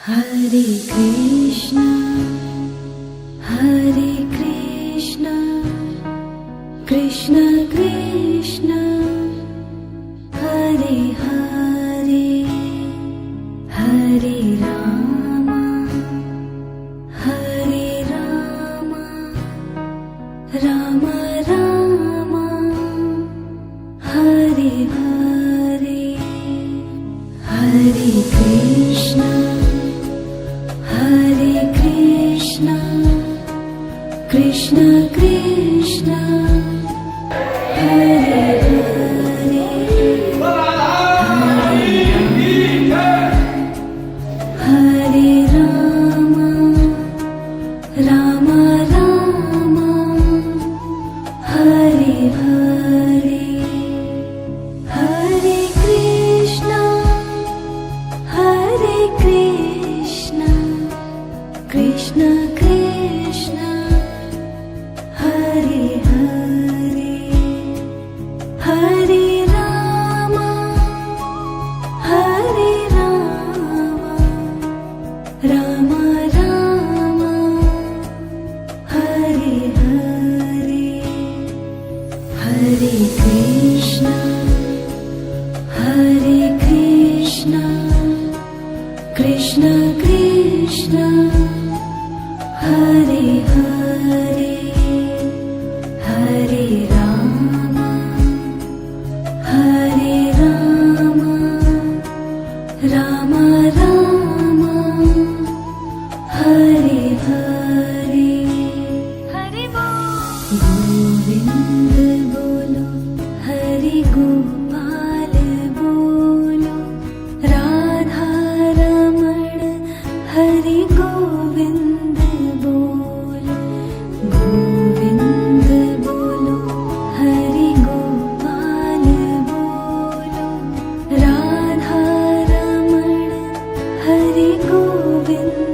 Hare Krishna, Hare Krishna, Krishna Krishna, Hare Hare, Hare Rama, Hare Rama, Rama Rama, Hare Hare, Hare Krishna, Hare Krishna, Krishna Krishna, Hare Hare, Hare Rama, Rama Rama, Hare Hare, Hare Krishna, Hare Krishna, Krishna Krishna, Hare Hare, Hare Rama, Hare Rama, Rama Rama, Hare Hare, Hare Krishna, Hare Krishna, Krishna Krishna, Hare Hare, Hare Rama, Hare Rama, Rama Rama, Hare Hare, Hare Govind bolo, Hare Gopal bolo, Radha Raman, Hare Govind bolo, Govind bolo, Hare Gopal bolo, Radha Raman, Hare Govind